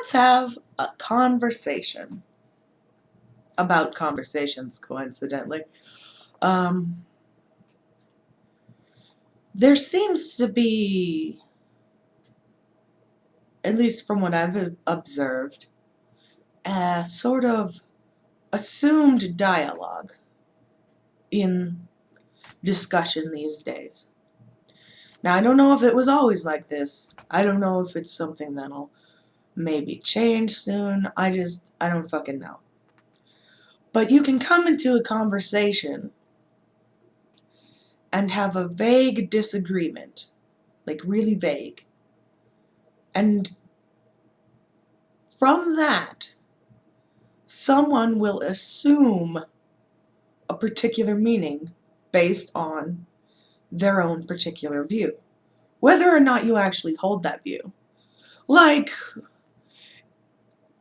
let's have a conversation about conversations, coincidentally. There seems to be, at least from what I've observed, a sort of assumed dialogue in discussion these days. Now, I don't know if it was always like this. I don't know if it's something that'll maybe change soon. I don't fucking know. But you can come into a conversation and have a vague disagreement, like really vague. And from that, someone will assume a particular meaning based on their own particular view, whether or not you actually hold that view. Like,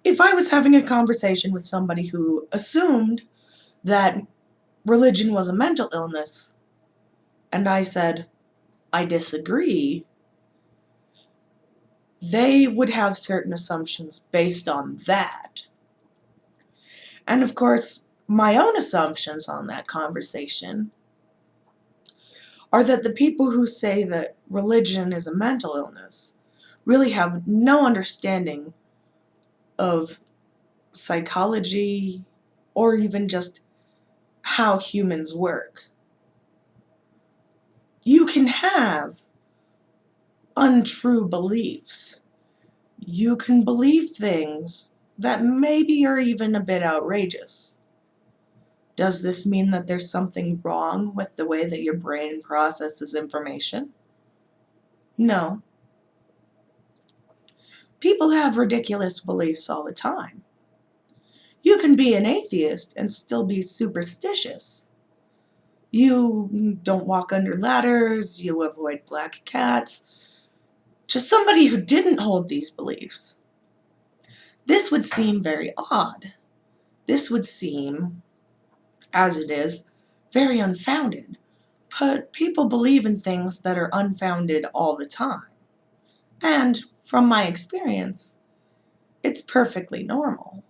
if I was having a conversation with somebody who assumed that religion was a mental illness, and I said, I disagree, they would have certain assumptions based on that. And of course, my own assumptions on that conversation are that the people who say that religion is a mental illness really have no understanding of psychology or even just how humans work. You can have untrue beliefs. You can believe things that maybe are even a bit outrageous. Does this mean that there's something wrong with the way that your brain processes information? No. People have ridiculous beliefs all the time. You can be an atheist and still be superstitious. You don't walk under ladders, you avoid black cats. To somebody who didn't hold these beliefs, this would seem very odd. This would seem, as it is, very unfounded. But people believe in things that are unfounded all the time. And from my experience, it's perfectly normal.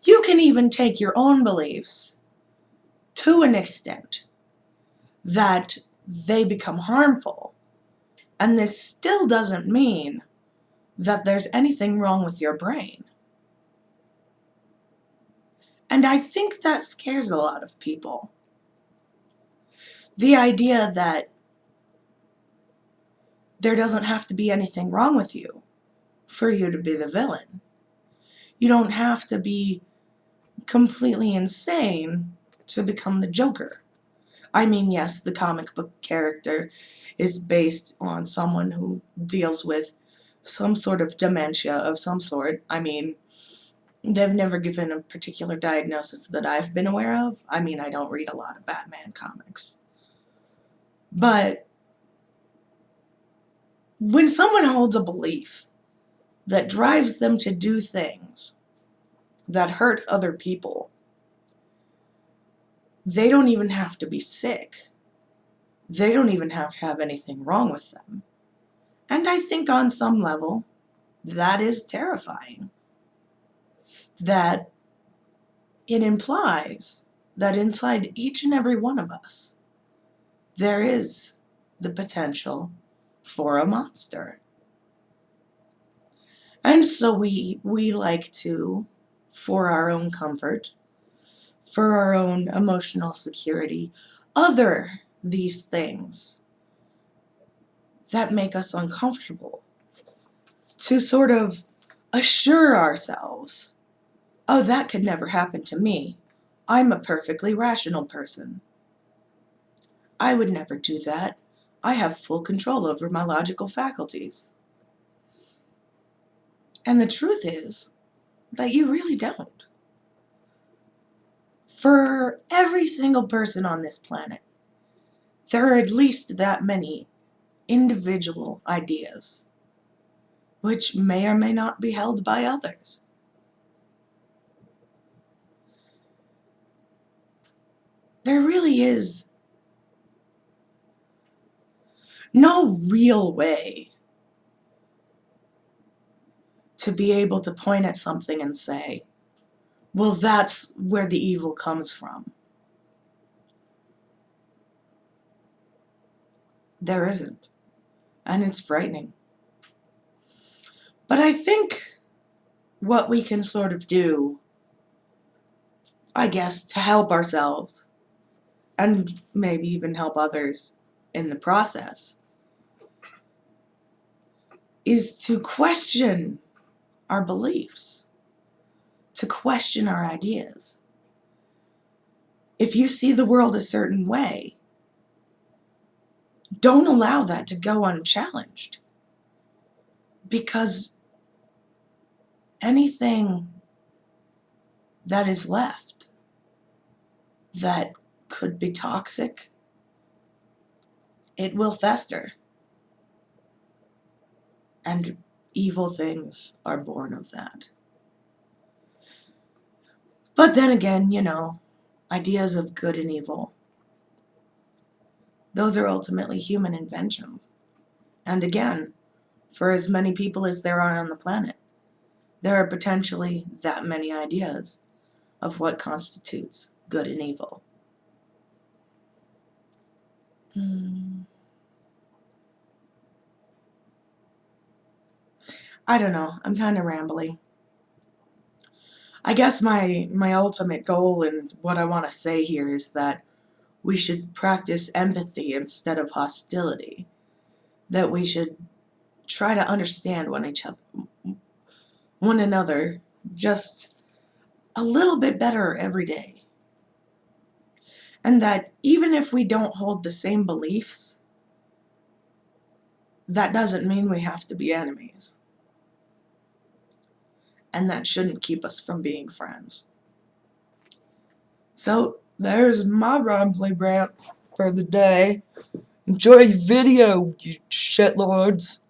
You can even take your own beliefs to an extent that they become harmful. And this still doesn't mean that there's anything wrong with your brain. And I think that scares a lot of people. The idea that there doesn't have to be anything wrong with you for you to be the villain. You don't have to be completely insane to become the Joker. I mean, yes, the comic book character is based on someone who deals with some sort of dementia of some sort. I mean, they've never given a particular diagnosis that I've been aware of. I mean, I don't read a lot of Batman comics. But when someone holds a belief that drives them to do things that hurt other people, they don't even have to be sick. They don't even have to have anything wrong with them. And I think on some level, that is terrifying. That it implies that inside each and every one of us, there is the potential for a monster. And so we like to, for our own comfort, for our own emotional security, other these things that make us uncomfortable, to sort of assure ourselves, oh, that could never happen to me. I'm a perfectly rational person. I would never do that. I have full control over my logical faculties. And the truth is that you really don't. For every single person on this planet, there are at least that many individual ideas, which may or may not be held by others. There really is no real way to be able to point at something and say, well, that's where the evil comes from. There isn't. And it's frightening. But I think what we can sort of do, I guess, to help ourselves, and maybe even help others in the process, is to question our beliefs, to question our ideas. If you see the world a certain way, don't allow that to go unchallenged. Because anything that is left that could be toxic, it will fester. And evil things are born of that. But then again, you know, ideas of good and evil, those are ultimately human inventions. And again, for as many people as there are on the planet, there are potentially that many ideas of what constitutes good and evil. I don't know, I'm kind of rambly. I guess my ultimate goal and what I want to say here is that we should practice empathy instead of hostility. That we should try to understand one another just a little bit better every day. And that even if we don't hold the same beliefs, that doesn't mean we have to be enemies. And that shouldn't keep us from being friends. So, there's my rambly rant for the day. Enjoy your video, you shitlords.